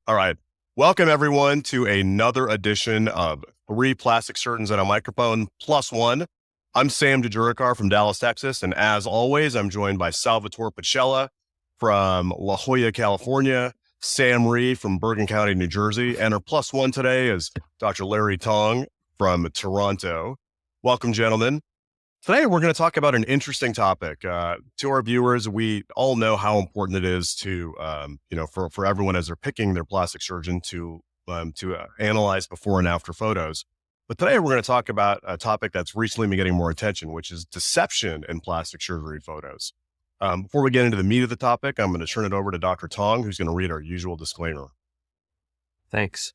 All right. Welcome, everyone, to another edition of Three Plastic Surgeons and a Microphone Plus One. I'm Sam Jejurikar from Dallas, Texas. And as always, I'm joined by Salvatore Pacella from La Jolla, California, Sam Rhee from Bergen County, New Jersey. And our plus one today is Dr. Larry Tong from Toronto. Welcome, gentlemen. Today, we're going to talk about an interesting topic. To our viewers, we all know how important it is to, for everyone as they're picking their plastic surgeon to analyze before and after photos. But today, we're going to talk about a topic that's recently been getting more attention, which is deception in plastic surgery photos. Before we get into the meat of the topic, I'm going to turn it over to Dr. Tong, who's going to read our usual disclaimer. Thanks.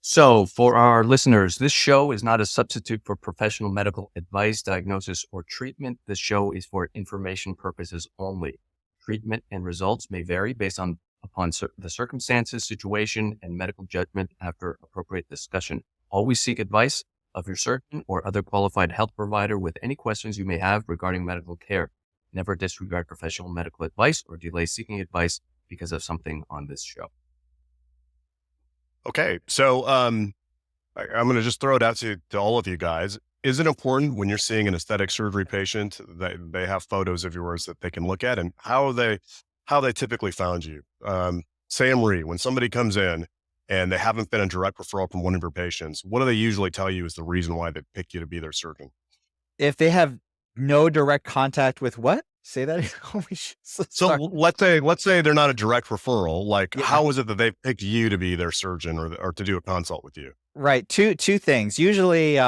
So for our listeners, this show is not a substitute for professional medical advice, diagnosis, or treatment. This show is for information purposes only. Treatment and results may vary based upon the circumstances, situation, and medical judgment after appropriate discussion. Always seek advice of your surgeon or other qualified health provider with any questions you may have regarding medical care. Never disregard professional medical advice or delay seeking advice because of something on this show. Okay, so I'm going to just throw it out to all of you guys. Is it important when you're seeing an aesthetic surgery patient that they have photos of yours that they can look at, and how they typically found you? Sam Rhee, when somebody comes in and they haven't been a direct referral from one of your patients, what do they usually tell you is the reason why they picked you to be their surgeon? If they have no direct contact with what? Say that again. So let's say they're not a direct referral. Like, Yeah. how is it that they picked you to be their surgeon or to do a consult with you? Right. Two things. Usually,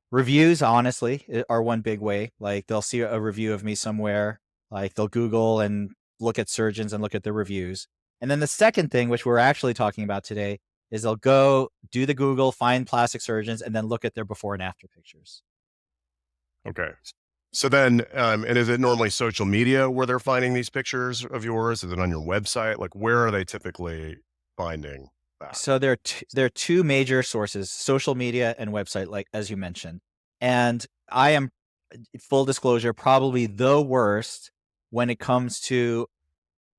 reviews, honestly, are one big way. Like they'll see a review of me somewhere, like they'll Google and look at surgeons and look at the reviews. And then the second thing, which we're actually talking about today, is they'll go do the Google, find plastic surgeons, and then look at their before and after pictures. Okay. So then, and is it normally social media where they're finding these pictures of yours? Is it on your website? Like, where are they typically finding that? So there are two major sources: social media and website, like as you mentioned. And I am, full disclosure, probably the worst when it comes to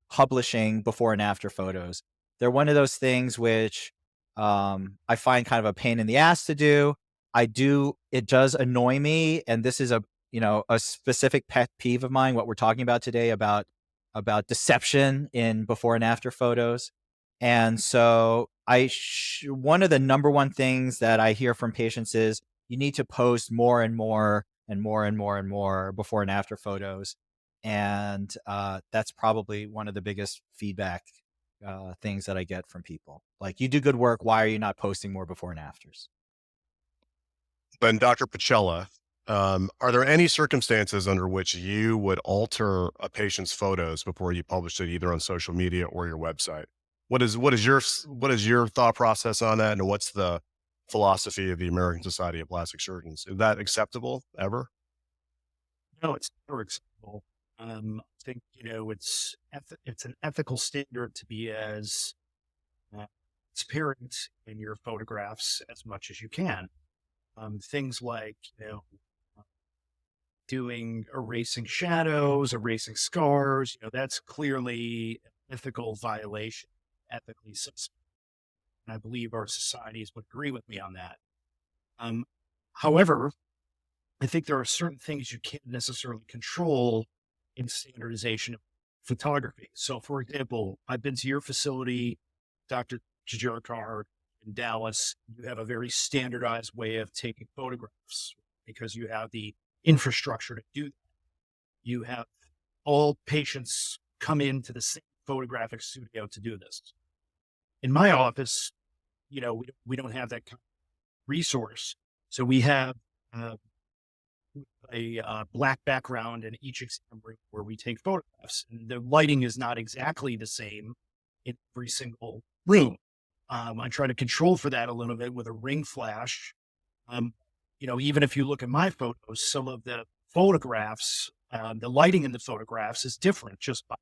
publishing before and after photos. They're one of those things which I find kind of a pain in the ass to do. It does annoy me, and this is a specific pet peeve of mine, what we're talking about today about deception in before and after photos. And so one of the number one things that I hear from patients is you need to post more and more and more and more and more before and after photos. And that's probably one of the biggest feedback things that I get from people. Like, you do good work. Why are you not posting more before and afters? Then, Dr. Pacella, are there any circumstances under which you would alter a patient's photos before you publish it, either on social media or your website? What is your thought process on that, and what's the philosophy of the American Society of Plastic Surgeons? Is that acceptable ever? No, it's never acceptable. I think, it's an ethical standard to be as transparent in your photographs as much as you can. Things like, doing erasing shadows, erasing scars, that's clearly an ethical violation, ethically suspect. And I believe our societies would agree with me on that. However, I think there are certain things you can't necessarily control in standardization of photography. So, for example, I've been to your facility, Dr. Jejurikar in Dallas. You have a very standardized way of taking photographs because you have the infrastructure to do that. You have all patients come into the same photographic studio to do this. In my office, we don't have that kind of resource. So we have a black background in each exam room where we take photographs, and the lighting is not exactly the same in every single room. I try to control for that a little bit with a ring flash. Even if you look at my photos, some of the photographs, the lighting in the photographs is different just by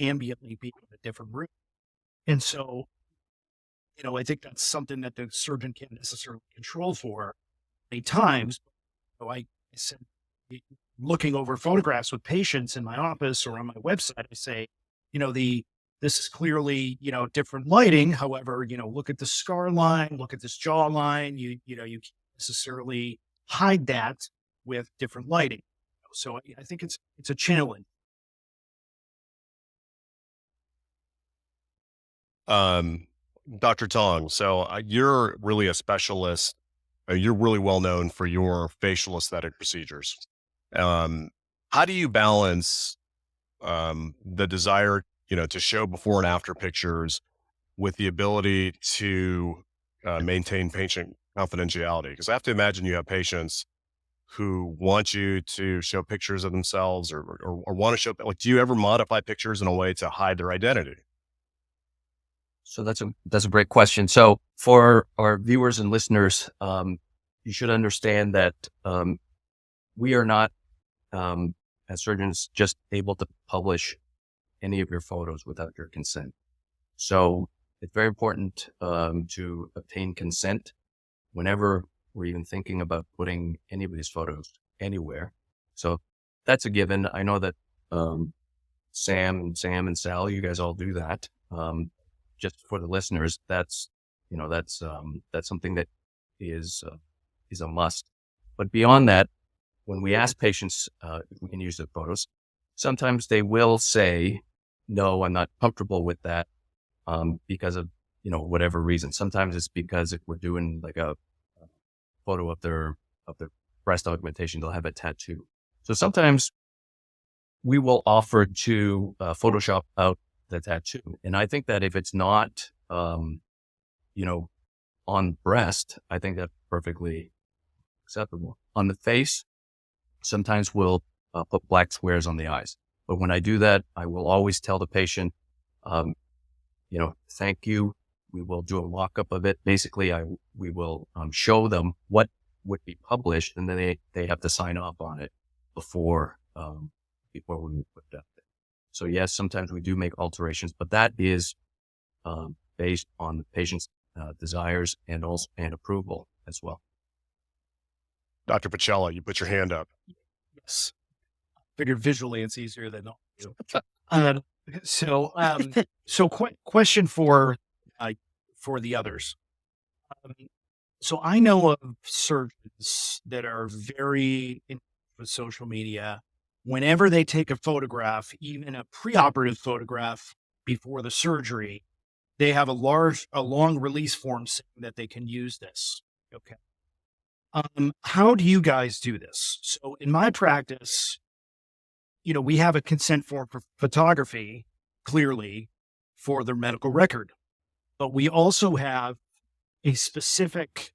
ambiently being in a different room. And so, I think that's something that the surgeon can't necessarily control for many times. I said, looking over photographs with patients in my office or on my website, I say, the this is clearly, different lighting. However, look at the scar line, look at this jaw line. You can't necessarily hide that with different lighting. So I think it's a challenge. Dr. Tong, so you're really a specialist. You're really well known for your facial aesthetic procedures. Um, how do you balance the desire, to show before and after pictures with the ability to maintain patient confidentiality? Because I have to imagine you have patients who want you to show pictures of themselves or want to show, like, do you ever modify pictures in a way to hide their identity? So that's a great question. So for our viewers and listeners, you should understand that we are not, as surgeons, just able to publish any of your photos without your consent. So it's very important to obtain consent whenever we're even thinking about putting anybody's photos anywhere. So that's a given. I know that Sam and Sal, you guys all do that. Just for the listeners, that's something that is a must. But beyond that, when we ask patients if we can use their photos, sometimes they will say, "No, I'm not comfortable with that," because of whatever reason. Sometimes it's because if we're doing like a photo of their breast augmentation, they'll have a tattoo. So sometimes we will offer to Photoshop out the tattoo. And I think that if it's not, on breast, I think that's perfectly acceptable. On the face, sometimes we'll put black squares on the eyes. But when I do that, I will always tell the patient, thank you. We will do a mock-up of it. Basically, we will show them what would be published, and then they have to sign off on it before we put it out there. So yes, sometimes we do make alterations, but that is based on the patient's desires and approval as well. Dr. Pacella, you put your hand up. Yes. Figured visually it's easier than not. So question for the others. So I know of surgeons that are very in with social media. Whenever they take a photograph, even a preoperative photograph before the surgery, they have a long release form saying that they can use this. Okay. How do you guys do this? So in my practice, we have a consent form for photography, clearly, for their medical record, but we also have a specific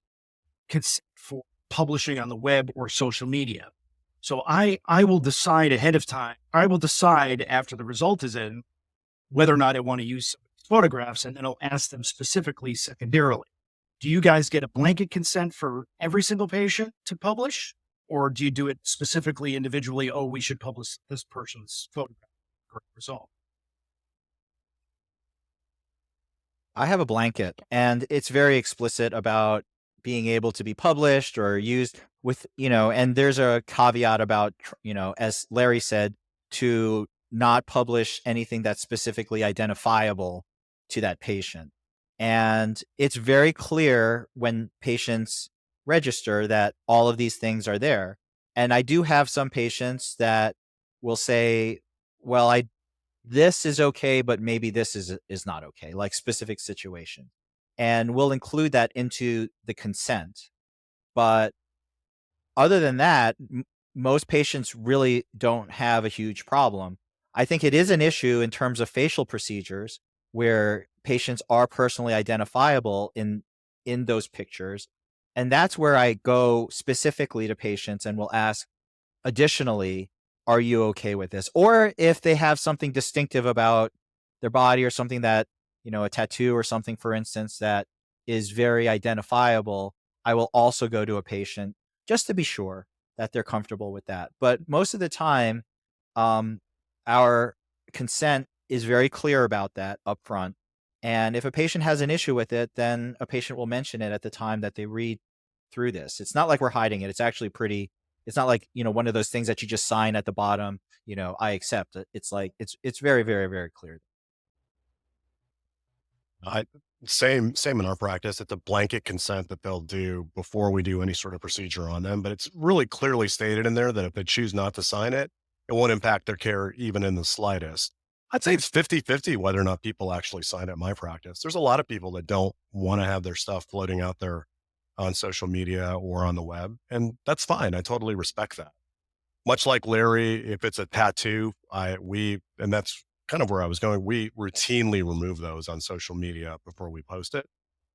consent for publishing on the web or social media. So I will decide ahead of time. I will decide after the result is in whether or not I want to use some of these photographs, and then I'll ask them specifically secondarily. Do you guys get a blanket consent for every single patient to publish? Or do you do it specifically individually? Oh, we should publish this person's photograph. Correct result. I have a blanket, and it's very explicit about being able to be published or used with, and there's a caveat about, as Larry said, to not publish anything that's specifically identifiable to that patient. And it's very clear when patients register that all of these things are there. And I do have some patients that will say, well, this is okay, but maybe this is not okay, like specific situation. And we'll include that into the consent. But other than that, most patients really don't have a huge problem. I think it is an issue in terms of facial procedures where patients are personally identifiable in those pictures. And that's where I go specifically to patients and will ask, additionally, are you okay with this? Or if they have something distinctive about their body or something that, a tattoo or something, for instance, that is very identifiable, I will also go to a patient just to be sure that they're comfortable with that. But most of the time, our consent is very clear about that up front. And if a patient has an issue with it, then a patient will mention it at the time that they read through this. It's not like we're hiding it. It's actually it's not like, one of those things that you just sign at the bottom, I accept it. It's like, it's very, very, very clear. Same in our practice. It's a blanket consent that they'll do before we do any sort of procedure on them, but it's really clearly stated in there that if they choose not to sign it, it won't impact their care even in the slightest. I'd say it's 50-50 whether or not people actually sign it in my practice. There's a lot of people that don't want to have their stuff floating out there on social media or on the web, and that's fine. I totally respect that. Much like Larry, if it's a tattoo, and that's kind of where I was going. We routinely remove those on social media before we post it.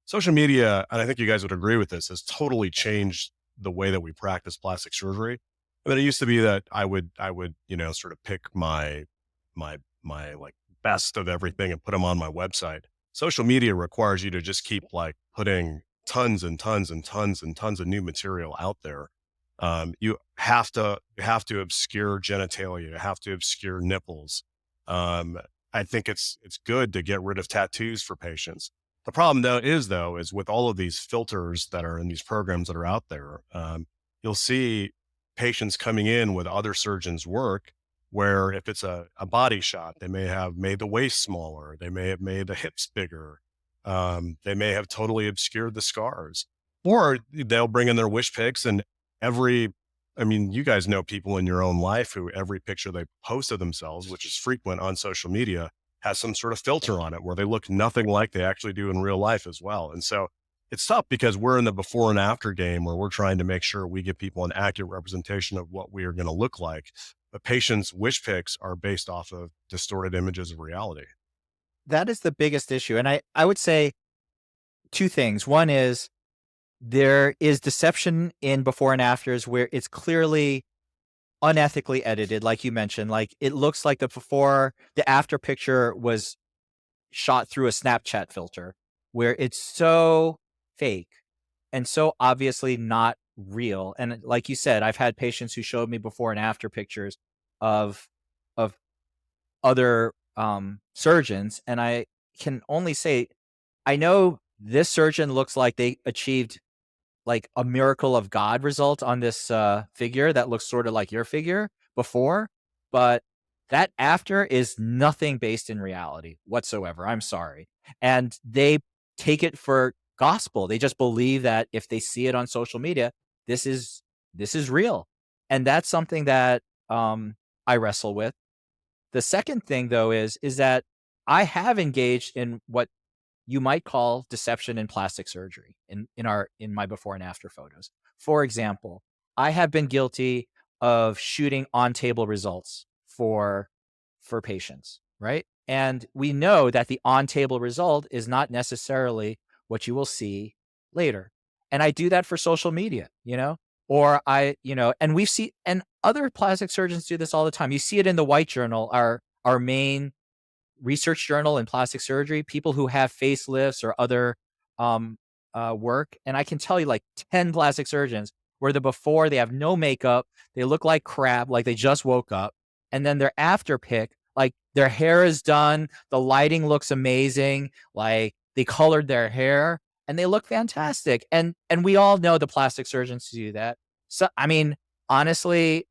Social media, and I think you guys would agree with this, has totally changed the way that we practice plastic surgery. I mean, it used to be that I would, sort of pick my like best of everything and put them on my website. Social media requires you to just keep like putting tons and tons and tons and tons of new material out there. You have to obscure genitalia, you have to obscure nipples. I think it's good to get rid of tattoos for patients. The problem is with all of these filters that are in these programs that are out there, you'll see patients coming in with other surgeons' work where if it's a body shot, they may have made the waist smaller, they may have made the hips bigger, they may have totally obscured the scars, or they'll bring in their wish pics and you guys know people in your own life who every picture they post of themselves, which is frequent on social media, has some sort of filter on it where they look nothing like they actually do in real life as well. And so it's tough because we're in the before and after game where we're trying to make sure we give people an accurate representation of what we are going to look like. But patients' wish pics are based off of distorted images of reality. That is the biggest issue. And I would say two things. One is there is deception in before and afters where it's clearly unethically edited, like you mentioned. Like it looks like the after picture was shot through a Snapchat filter where it's so fake and so obviously not real. And like you said, I've had patients who showed me before and after pictures of other surgeons, and I can only say, I know this surgeon looks like they achieved like a miracle of God result on this figure that looks sort of like your figure before, but that after is nothing based in reality whatsoever. I'm sorry. And they take it for gospel. They just believe that if they see it on social media, this is real. And that's something that I wrestle with. The second thing though is that I have engaged in what you might call deception in plastic surgery in my before and after photos. For example, I have been guilty of shooting on table results for patients, right? And we know that the on table result is not necessarily what you will see later. And I do that for social media, or and other plastic surgeons do this all the time. You see it in the White Journal, our main research journal in plastic surgery, people who have facelifts or other work. And I can tell you like 10 plastic surgeons where the before, they have no makeup, they look like crap, like they just woke up. And then their after pic, like their hair is done, the lighting looks amazing, like they colored their hair and they look fantastic. And we all know the plastic surgeons do that. So, I mean, honestly,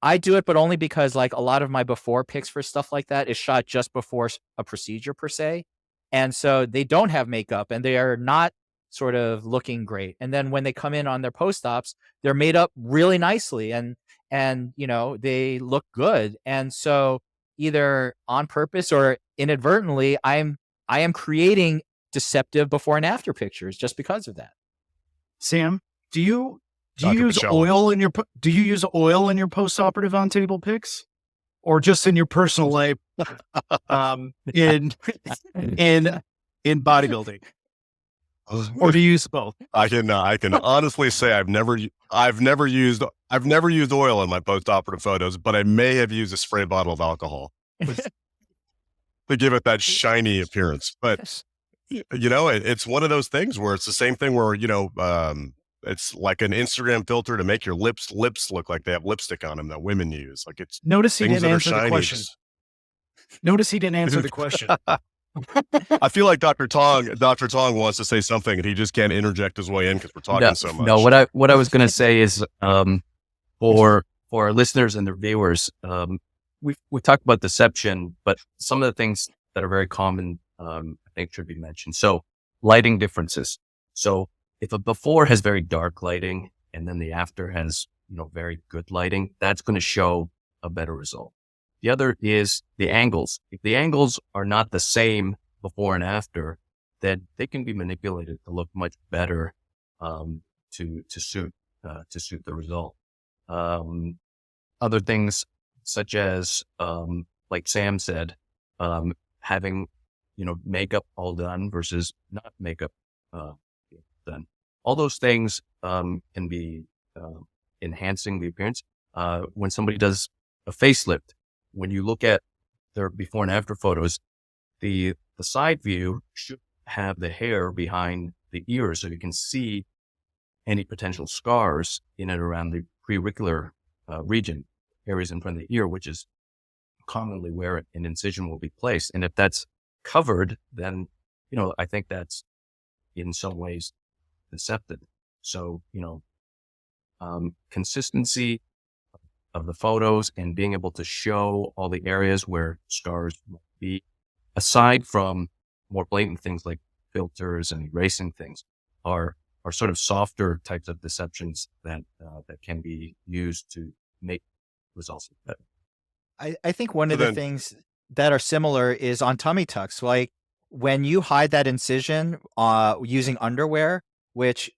I do it, but only because like a lot of my before pics for stuff like that is shot just before a procedure per se. And so they don't have makeup and they are not sort of looking great. And then when they come in on their post-ops, they're made up really nicely and they look good. And so either on purpose or inadvertently, I am creating deceptive before and after pictures just because of that. Sam, do you Dr. use Pacella. oil in your post-operative on table pics, or just in your personal life in bodybuilding, or do you use both? I can honestly say I've never used oil in my post-operative photos, but I may have used a spray bottle of alcohol to give it that shiny appearance. But it's one of those things where it's the same thing where it's like an Instagram filter to make your lips look like they have lipstick on them that women use. Like it's Notice he things didn't that are answer the shiny. question. Notice he didn't answer the question. I feel like Dr. Tong wants to say something and he just can't interject his way in because we're talking so much. No, what I was going to say is for our listeners and their viewers, we talked about deception, but some of the things that are very common I think should be mentioned. So lighting differences. So if a before has very dark lighting and then the after has, very good lighting, that's going to show a better result. The other is the angles. If the angles are not the same before and after, then they can be manipulated to look much better, to suit the result. Other things such as, like Sam said, having, makeup all done versus not makeup, done. All those things, can be, enhancing the appearance. When somebody does a facelift, when you look at their before and after photos, the side view should have the hair behind the ears so you can see any potential scars in and around the preauricular region, areas in front of the ear, which is commonly where an incision will be placed. And if that's covered, then, I think that's in some ways deceptive. So, consistency of the photos and being able to show all the areas where scars might be, aside from more blatant things like filters and erasing things, are sort of softer types of deceptions that can be used to make results better. I think one So of the then, things that are similar is on tummy tucks. Like when you hide that incision using underwear, which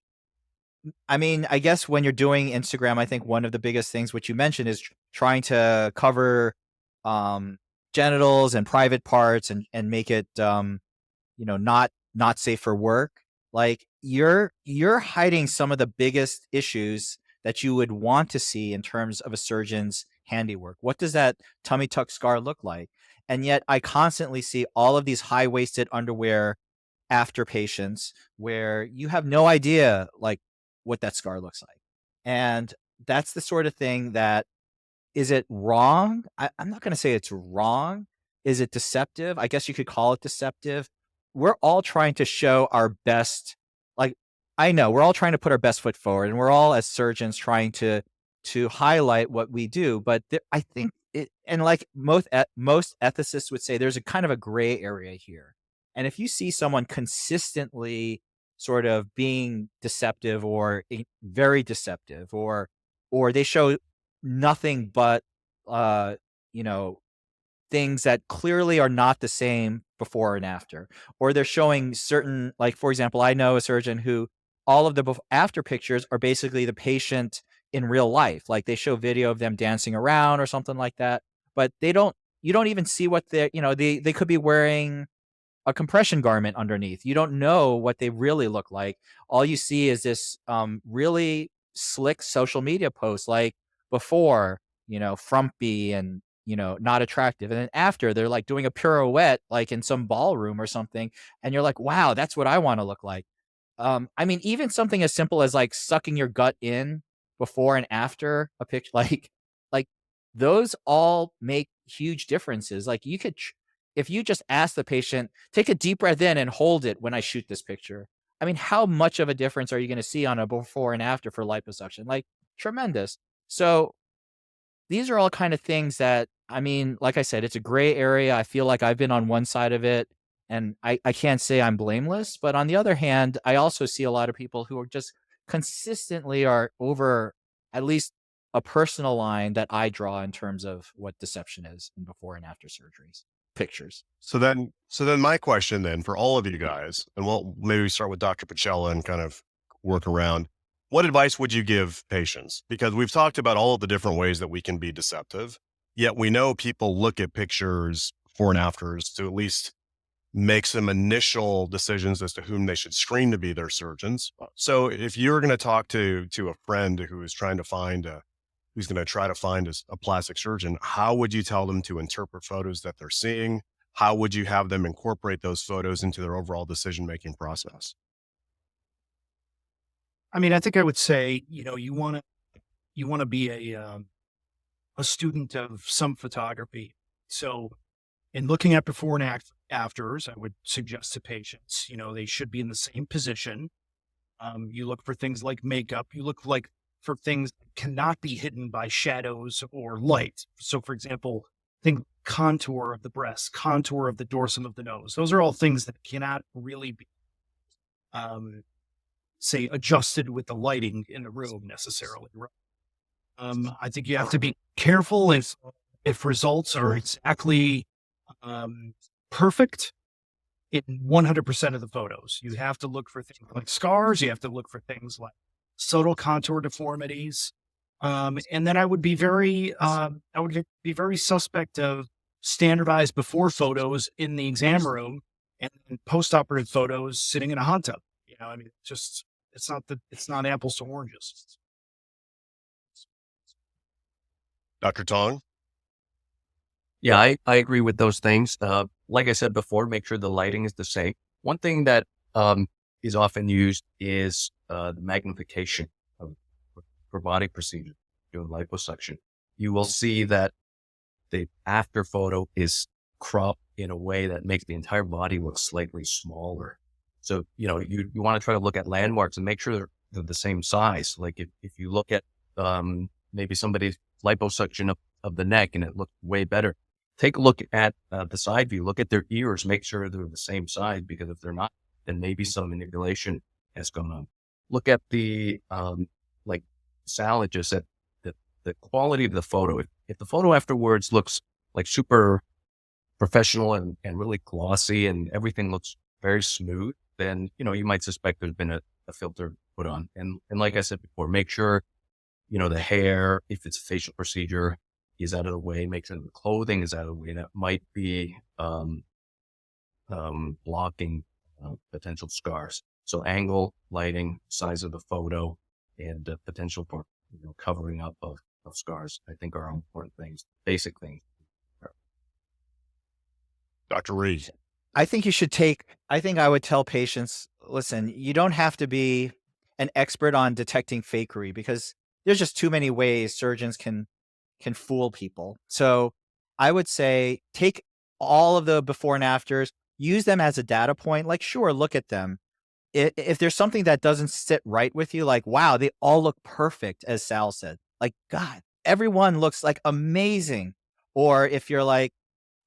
I mean, I guess when you're doing Instagram, I think one of the biggest things which you mentioned is trying to cover um, genitals and private parts and make it not safe for work. Like you're hiding some of the biggest issues that you would want to see in terms of a surgeon's handiwork. What does that tummy tuck scar look like? And yet I constantly see all of these high-waisted underwear after patients where you have no idea like what that scar looks like. And that's the sort of thing that, is it wrong? I'm not going to say it's wrong. Is it deceptive? I guess you could call it deceptive. We're all trying to show our best. Like, I know we're all trying to put our best foot forward, and we're all as surgeons trying to highlight what we do. But I think it, and like most ethicists would say, there's a kind of a gray area here. And if you see someone consistently sort of being deceptive or very deceptive, or they show nothing but uh you know things that clearly are not the same before and after, or they're showing certain, like for example, I know a surgeon who all of the after pictures are basically the patient in real life, like they show video of them dancing around or something like that, but you don't even see what they're, they could be wearing a compression garment underneath. You don't know what they really look like. All you see is this really slick social media post, like before, frumpy and, not attractive. And then after, they're like doing a pirouette, like in some ballroom or something. And you're like, wow, that's what I want to look like. I mean, even something as simple as like sucking your gut in before and after a picture, like those all make huge differences. Like you could, if you just ask the patient, take a deep breath in and hold it when I shoot this picture. I mean, how much of a difference are you going to see on a before and after for liposuction? Like tremendous. So these are all kind of things that, I mean, like I said, it's a gray area. I feel like I've been on one side of it and I can't say I'm blameless. But on the other hand, I also see a lot of people who are just consistently are over at least a personal line that I draw in terms of what deception is in before and after surgeries, pictures. so then my question then for all of you guys, and we'll maybe start with Dr. Pacella and kind of work around. What advice would you give patients? Because we've talked about all of the different ways that we can be deceptive, yet we know people look at pictures before and afters to at least make some initial decisions as to whom they should screen to be their surgeons. So if you're going to talk to a friend who is trying to find who's going to try to find a plastic surgeon, how would you tell them to interpret photos that they're seeing? How would you have them incorporate those photos into their overall decision-making process? I mean, I think I would say, you want to be a student of some photography. So in looking at before and afters, I would suggest to patients, they should be in the same position. You look for things like makeup. You look for things that cannot be hidden by shadows or light. So for example, think contour of the breast, contour of the dorsum of the nose. Those are all things that cannot really be, say, adjusted with the lighting in the room necessarily. Right? I think you have to be careful if results are exactly perfect in 100% of the photos. You have to look for things like scars. You have to look for things like subtle contour deformities. And then I would be very suspect of standardized before photos in the exam room and post-operative photos sitting in a hot tub. I mean, it's not apples to oranges. Dr. Tong? Yeah, I agree with those things. Like I said before, make sure the lighting is the same. One thing that is often used is the magnification for body procedure, doing liposuction. You will see that the after photo is cropped in a way that makes the entire body look slightly smaller. So, you want to try to look at landmarks and make sure they're the same size. Like if you look at maybe somebody's liposuction of the neck and it looks way better, take a look at the side view, look at their ears, make sure they're the same size, because if they're not, then maybe some manipulation has gone on. Look at the, like Sal just said, the quality of the photo. If the photo afterwards looks like super professional and really glossy and everything looks very smooth, then, you might suspect there's been a filter put on. And like I said before, make sure, the hair, if it's a facial procedure, is out of the way. Make sure the clothing is out of the way. That might be blocking potential scars. So angle, lighting, size of the photo, and potential for covering up of scars, I think, are important things, basic things. Dr. Rhee? I think I would tell patients, listen, you don't have to be an expert on detecting fakery, because there's just too many ways surgeons can fool people. So I would say take all of the before and afters, use them as a data point. Like, sure, look at them. If there's something that doesn't sit right with you, like, wow, they all look perfect, as Sal said, like, God, everyone looks like amazing. Or if you're like,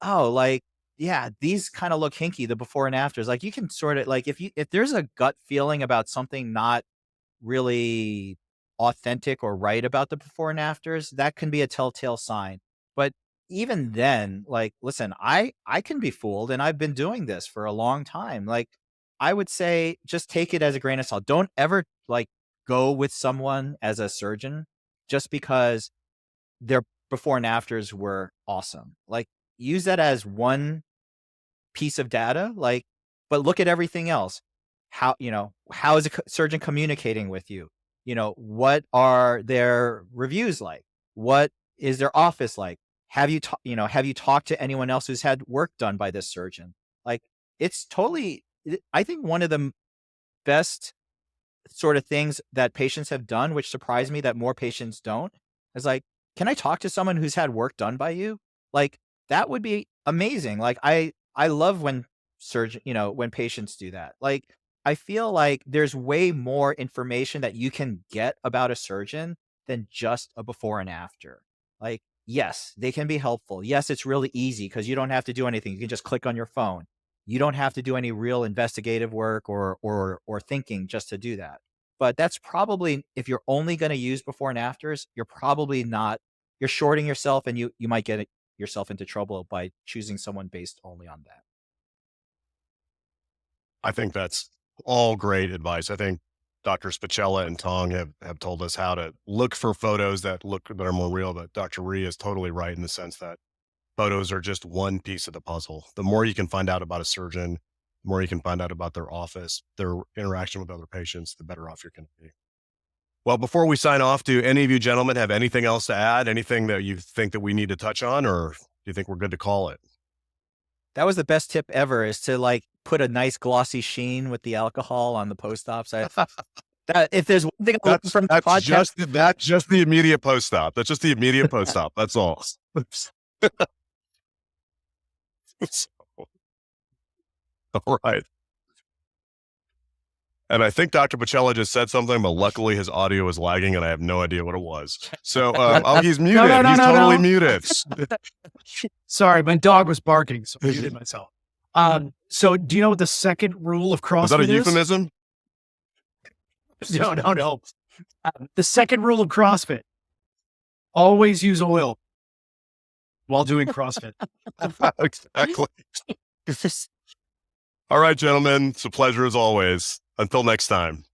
oh, like, yeah, these kind of look hinky, the before and afters, like, you can sort of, like, if there's a gut feeling about something not really authentic or right about the before and afters, that can be a telltale sign. But even then, like, listen, I can be fooled, and I've been doing this for a long time. Like, I would say just take it as a grain of salt. Don't ever, like, go with someone as a surgeon just because their before and afters were awesome. Like, use that as one piece of data, like, but look at everything else. How is a surgeon communicating with you? What are their reviews like? What is their office like? Have you talked to anyone else who's had work done by this surgeon? Like, I think one of the best sort of things that patients have done, which surprised me that more patients don't, is like, can I talk to someone who's had work done by you? Like, that would be amazing. Like, I love when when patients do that. Like, I feel like there's way more information that you can get about a surgeon than just a before and after. Like, yes, they can be helpful. Yes, it's really easy because you don't have to do anything. You can just click on your phone. You don't have to do any real investigative work or thinking just to do that. But that's probably, if you're only going to use before and afters, you're shorting yourself, and you might get yourself into trouble by choosing someone based only on that. I think that's all great advice. I think Drs. Pacella and Tong have told us how to look for photos that are more real, but Dr. Rhee is totally right in the sense that photos are just one piece of the puzzle. The more you can find out about a surgeon, the more you can find out about their office, their interaction with other patients, the better off you're going to be. Well, before we sign off, do any of you gentlemen have anything else to add? Anything that you think that we need to touch on, or do you think we're good to call it? That was the best tip ever, is to, like, put a nice glossy sheen with the alcohol on the post-op side. That, if there's one thing I learned from the podcast, That's just the immediate post-op. That's just the immediate post-op. That's all. All right. And I think Dr. Pacella just said something, but luckily his audio is lagging and I have no idea what it was. So, he's muted. He's totally muted. Sorry, my dog was barking, so I muted myself. So do you know what the second rule of CrossFit is? Was that a euphemism? No. The second rule of CrossFit: always use oil while doing CrossFit. Exactly. All right, gentlemen. It's a pleasure as always. Until next time.